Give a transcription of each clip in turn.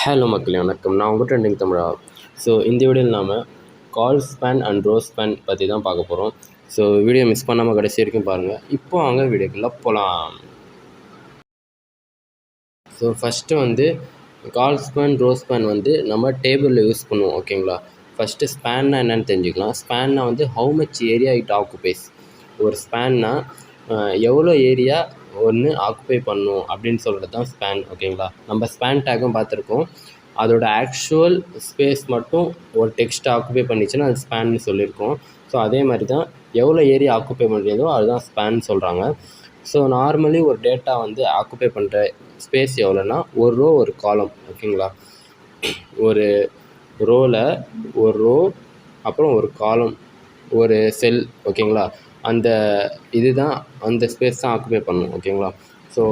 Hello மக்களே வணக்கம். நான் உங்கள் ட்ரெண்டிங் தமிழா. ஸோ இந்த வீடியோவில் நாம் கால் ஸ்பேன் அண்ட் ரோ ஸ்பேன் பற்றி தான் பார்க்க போகிறோம். ஸோ வீடியோ மிஸ் பண்ணாமல் கடைசி வரைக்கும் பாருங்கள். இப்போ அவங்க வீடியோக்குள்ளே போகலாம். ஸோ ஃபஸ்ட்டு வந்து கால் ஸ்பேன் ரோ ஸ்பேன் வந்து நம்ம டேபிளில் யூஸ் பண்ணுவோம். ஓகேங்களா. ஃபஸ்ட்டு ஸ்பேன்னா என்னென்னு தெரிஞ்சுக்கலாம். ஸ்பேன்னா வந்து how much area it occupies. ஒரு ஸ்பேன்னா எவ்வளோ ஏரியா ஒன்று ஆக்குபை பண்ணும் அப்படின்னு சொல்கிறது தான் ஸ்பேன். ஓகேங்களா. நம்ம ஸ்பேன் டேக்கும் பார்த்துருக்கோம். அதோட ஆக்சுவல் ஸ்பேஸ் மட்டும் ஒரு டெக்ஸ்ட் ஆக்குபை பண்ணிச்சுன்னா அது ஸ்பேன்னு சொல்லியிருக்கோம். ஸோ அதே மாதிரி தான் எவ்வளோ ஏரியா ஆக்குபை பண்ணுறதோ அதுதான் ஸ்பேன் சொல்கிறாங்க. ஸோ நார்மலி ஒரு டேட்டா வந்து ஆக்குபை பண்ணுற ஸ்பேஸ் எவ்வளோன்னா ஒரு ரோ ஒரு காலம். ஓகேங்களா. ஒரு ரோவில் ஒரு ரோ அப்புறம் ஒரு காலம் ஒரு செல். ஓகேங்களா. அந்த இதுதான் அந்த ஸ்பேஸ் தான் ஆக்குபை பண்ணணும். ஓகேங்களா. ஸோ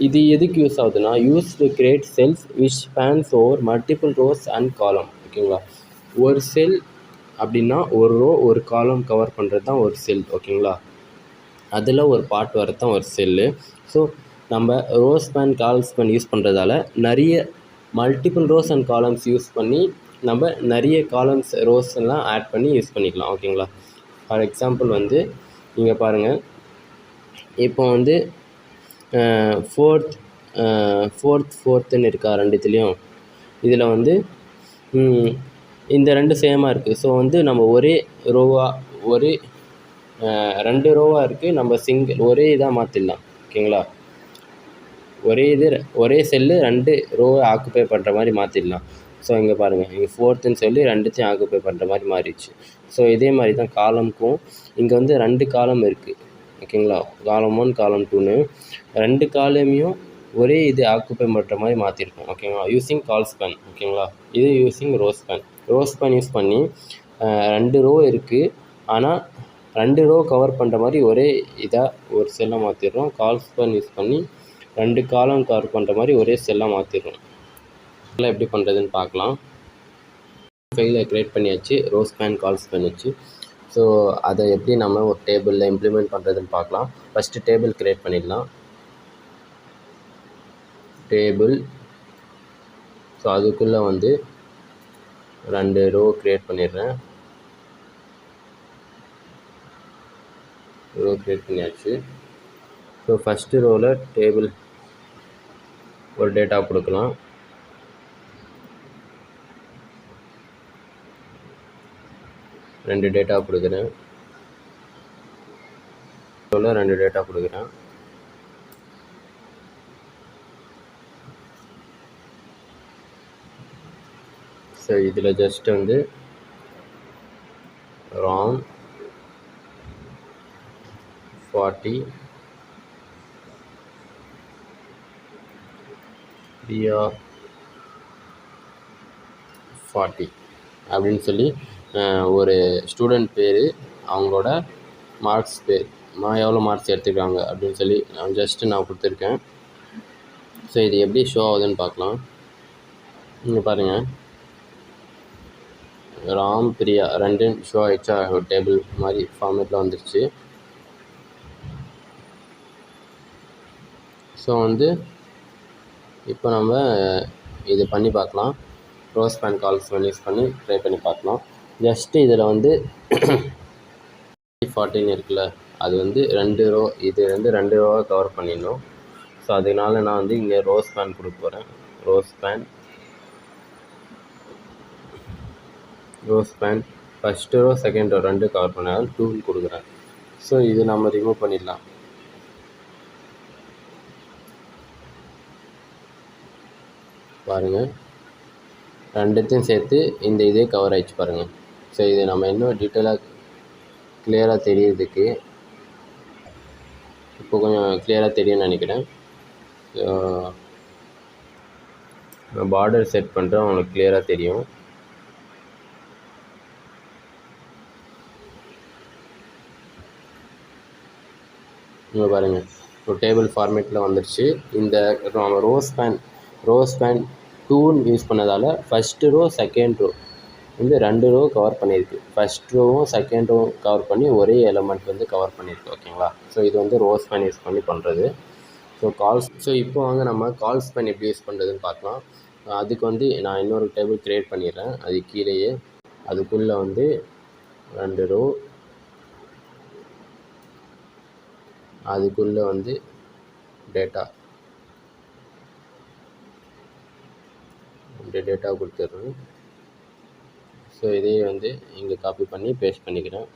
இது எதுக்கு யூஸ் ஆகுதுன்னா use to create cells which spans over multiple rows and column. ஓகேங்களா. ஒரு செல் அப்படின்னா ஒரு ரோ ஒரு காலம் கவர் பண்ணுறது தான் ஒரு செல். ஓகேங்களா. அதில் ஒரு பார்ட் வரது தான் ஒரு செல்லு. ஸோ நம்ம ரோ ஸ்பேன் கால் ஸ்பேன் யூஸ் பண்ணுறதால நிறைய multiple rows and columns use பண்ணி நம்ம நிறைய காலம்ஸ் ரோஸ் எல்லாம் ஆட் பண்ணி யூஸ் பண்ணிக்கலாம். ஓகேங்களா. ஃபார் எக்ஸாம்பிள் வந்து நீங்கள் பாருங்கள். இப்போ வந்து ஃபோர்த்துன்னு இருக்கா ரெண்டுத்துலேயும். இதில் வந்து இந்த ரெண்டு சேமாக இருக்குது. ஸோ வந்து நம்ம ஒரே ரோவாக ஒரு 2 ரோவாக இருக்குது. நம்ம ஒரே இதாக மாற்றிடலாம். ஓகேங்களா. ஒரே செல்லு 2 ரோவை ஆக்குப்பை பண்ணுற மாதிரி மாற்றிடலாம். ஸோ இங்கே பாருங்கள், இங்கே ஃபோர்த்துன்னு சொல்லி ரெண்டுத்தையும் ஆக்குப்பை பண்ணுற மாதிரி மாறிடுச்சு. ஸோ இதே மாதிரி தான் காலமுக்கும் இங்கே வந்து 2 காலம் இருக்குது. ஓகேங்களா. காலம் 1 காலம் 2ன்னு 2 காலமையும் ஒரே இது ஆக்குப்பை பண்ணுற மாதிரி மாற்றிருக்கோம். ஓகேங்களா. Using col span. ஓகேங்களா. இது using row span. Row span use பண்ணி 2 ரோ இருக்குது. ஆனால் 2 ரோ கவர் பண்ணுற மாதிரி ஒரே இதாக ஒரு செல்லாக மாற்றிடுறோம். கால் ஸ்பேன் யூஸ் பண்ணி 2 காலம் கவர் பண்ணுற மாதிரி ஒரே செல்லாக மாற்றிடுறோம். இதெல்லாம் எப்படி பண்ணுறதுன்னு பார்க்கலாம். ஃபைலை க்ரியேட் பண்ணியாச்சு ரோ ஸ்பேன் கால் ஸ்பேன் வச்சு. ஸோ அதை எப்படி நம்ம ஒரு டேபிளில் இம்ப்ளிமெண்ட் பண்ணுறதுன்னு பார்க்கலாம். ஃபஸ்ட்டு டேபிள் க்ரியேட் பண்ணிடலாம். டேபிள். ஸோ அதுக்குள்ளே வந்து 2 ரோ க்ரியேட் பண்ணிடுறேன். ரோ க்ரியேட் பண்ணியாச்சு. ஸோ ஃபஸ்ட்டு ரோவில் டேபிள் ஒரு டேட்டா கொடுக்கலாம். ரெண்டு டேட்டா கொடுக்குறேன். ரோவில் 2 டேட்டா கொடுக்குறேன். ஸோ இதில் ஜஸ்ட் வந்து ராம் 40 பிஆ 40 அப்படின்னு சொல்லி ஒரு ஸ்டூடெண்ட் பேர், அவங்களோட மார்க்ஸ் பேர், எவ்வளோ மார்க்ஸ் எடுத்துருக்காங்க அப்படின்னு சொல்லி நான் கொடுத்துருக்கேன். ஸோ இது எப்படி ஷோ ஆகுதுன்னு பார்க்கலாம். இங்கே பாருங்கள், ராம் பிரியா 2 ஷோ ஆகிடுச்சா. ஒரு டேபிள் மாதிரி ஃபார்மேட்டில் வந்துருச்சு. ஸோ வந்து இப்போ நம்ம இது பண்ணி பார்க்கலாம். ரோ ஸ்பேன் கால் ஸ்பேன் யூஸ் பண்ணி ட்ரை பண்ணி பார்க்கலாம். ஜஸ்ட்டு இதில் வந்து 14 இருக்குல்ல, அது வந்து 2 ரோ, இது வந்து 2 ரோவாக கவர் பண்ணிடணும். ஸோ அதனால நான் வந்து இங்கே ரோ ஸ்பேன் கொடுக்க போகிறேன். Row span first row second row 2 cover பண்ணால் 2 கொடுக்குறேன். ஸோ இது நம்ம ரிமூவ் பண்ணிடலாம். பாருங்கள், 2த்தையும் சேர்த்து இந்த இதே கவர் ஆகிடுச்சு பாருங்கள். ஸோ இது நம்ம இன்னும் டீட்டெயிலாக கிளியராக தெரியறதுக்கு இப்போ கொஞ்சம் கிளியராக தெரியும்னு நினைக்கிறேன். நான் பார்டர் செட் பண்ணுறேன், உங்களுக்கு கிளியராக தெரியும். இங்கே பாருங்கள், ஒரு டேபிள் ஃபார்மேட்டில் வந்துடுச்சு. இந்த நம்ம ரோ ஸ்பேன் 2 யூஸ் பண்ணதால் ஃபஸ்ட்டு ரோ செகண்ட் ரோ வந்து 2 ரோ கவர் பண்ணியிருக்கு. ஃபஸ்ட் ரோவும் செகண்ட் ரோவும் கவர் பண்ணி ஒரே எலமெண்ட் வந்து கவர் பண்ணியிருக்கு. ஓகேங்களா. ஸோ இது வந்து ரோ ஸ்பேன் யூஸ் பண்ணி பண்ணுறது. ஸோ இப்போ வாங்க நம்ம கால் ஸ்பேன் எப்படி யூஸ் பண்ணுறதுன்னு பார்க்கலாம். அதுக்கு வந்து நான் இன்னொரு டேபிள் க்ரியேட் பண்ணிடுறேன். அது கீழேயே அதுக்குள்ளே வந்து 2 ரோ, அதுக்குள்ளே வந்து டேட்டா கொடுத்துட்றேன். ஸோ இதையே வந்து இங்கே காப்பி பண்ணி பேஸ்ட் பண்ணிக்கிறேன்.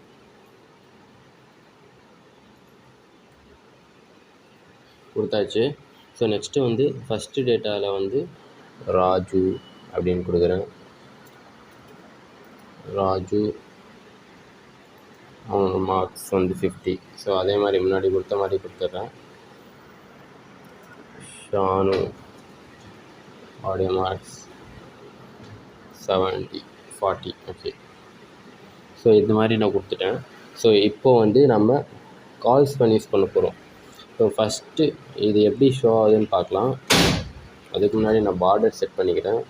கொடுத்தாச்சு. ஸோ நெக்ஸ்ட்டு வந்து ஃபஸ்ட்டு டேட்டாவில் வந்து ராஜு அப்படின்னு கொடுக்குறேன். ராஜு அவனோட மார்க்ஸ் வந்து 50. ஸோ அதே மாதிரி முன்னாடி கொடுத்த மாதிரி கொடுத்துட்றேன். ஷானு அவருடைய மார்க்ஸ் 70, 40. ஓகே. ஸோ இந்த மாதிரி நான் கொடுத்துட்டேன். ஸோ இப்போது வந்து நம்ம கால் ஸ்பேன் யூஸ் பண்ண போகிறோம். ஸோ ஃபஸ்ட்டு இது எப்படி ஷோ ஆகுதுன்னு பார்க்கலாம். அதுக்கு முன்னாடி நான் பார்டர் செட் பண்ணிக்கிறேன்.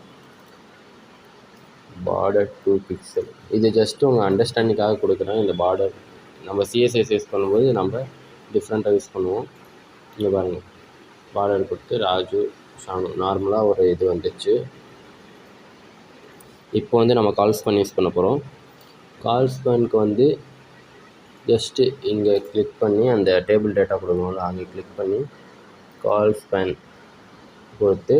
Border 2 pixel. இது ஜஸ்ட்டு உங்கள் அண்டர்ஸ்டாண்டிங்காக கொடுக்குறேன். இந்த பார்டர் நம்ம சிஎஸ்எஸ் யூஸ் பண்ணும்போது நம்ம டிஃப்ரெண்ட்டாக யூஸ் பண்ணுவோம். இங்கே பாருங்கள், பார்டர் கொடுத்து ராஜு ஷானு நார்மலாக ஒரு இது வந்துச்சு. இப்போ வந்து நம்ம கால் ஸ்பேன் யூஸ் பண்ண போகிறோம். கால் ஸ்பேனுக்கு வந்து ஜஸ்ட்டு இங்கே கிளிக் பண்ணி அந்த டேபிள் டேட்டா கொடுக்கணும்ல, அங்கே கிளிக் பண்ணி கால் ஸ்பேன் கொடுத்து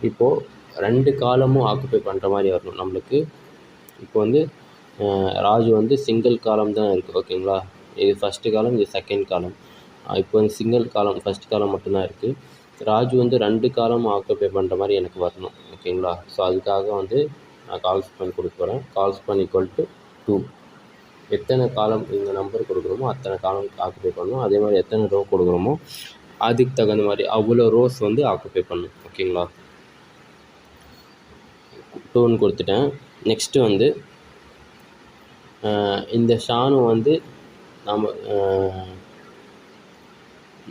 இப்போது 2 காலமும் ஆக்குப்பை பண்ணுற மாதிரி வரணும் நம்மளுக்கு. இப்போ வந்து ராஜு வந்து சிங்கிள் காலம் தான் இருக்குது. ஓகேங்களா, இது ஃபஸ்ட்டு காலம், இது செகண்ட் காலம். இப்போ வந்து சிங்கிள் காலம் ஃபஸ்ட் காலம் மட்டும்தான் இருக்குது. ராஜு வந்து 2 காலம் ஆக்குப்பை பண்ணுற மாதிரி எனக்கு வரணும். ஓகேங்களா, ஸோ அதுக்காக வந்து நான் கால் ஸ்பேன் கொடுக்க போகிறேன். கால் ஸ்பேன் ஈக்குவல் டு 2. எத்தனை காலம் இந்த நம்பர் கொடுக்குறோமோ அத்தனை காலம் ஆக்குப்பை பண்ணணும். அதே மாதிரி எத்தனை ரோ கொடுக்குறோமோ அதுக்கு தகுந்த மாதிரி அவ்வளோ ரோஸ் வந்து ஆக்குப்பை பண்ணணும். ஓகேங்களா, 2ன்னு கொடுத்துட்டேன். நெக்ஸ்ட்டு வந்து இந்த ஷானு வந்து நம்ம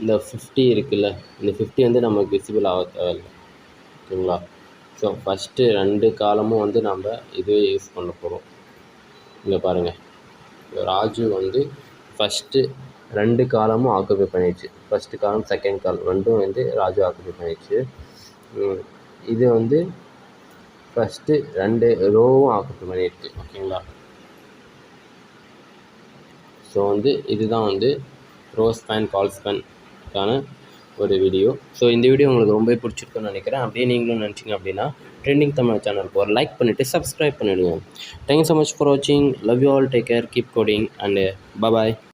இந்த 50 இருக்குல்ல, இந்த 50 வந்து நமக்கு விசிபிள் ஆக தேவையில்லை. ஓகேங்களா, ஸோ ஃபஸ்ட்டு 2 காலமும் வந்து நம்ம இதுவே யூஸ் பண்ண போகிறோம். இங்கே பாருங்கள், ராஜு வந்து ஃபஸ்ட்டு 2 காலமும் ஆக்குப்பை பண்ணிடுச்சு. ஃபஸ்ட்டு காலம் செகண்ட் காலம் ரெண்டும் வந்து ராஜு ஆக்குப்பை பண்ணிடுச்சு. இது வந்து ஃபஸ்ட்டு 2 ரோவும் ஆக்குப்பை பண்ணிடுச்சு. ஓகேங்களா, ஸோ வந்து இதுதான் வந்து ரோ ஸ்பேன் கால் ஸ்பேனுக்கான ஒரு வீடியோ. ஸோ இந்த வீடியோ உங்களுக்கு ரொம்ப பிடிச்சிருக்குன்னு நினைக்கிறேன். அப்படியே நீங்களும் நினச்சிங்க அப்படின்னா ட்ரெண்டிங் தமிழ் சேனலுக்கு ஒரு லைக் பண்ணிவிட்டு சப்ஸ்கிரைப் பண்ணிவிடுங்க. தேங்க்யூ ஸோ மச் ஃபார் வாட்சிங். Love you all. Take care. Keep coding and bye.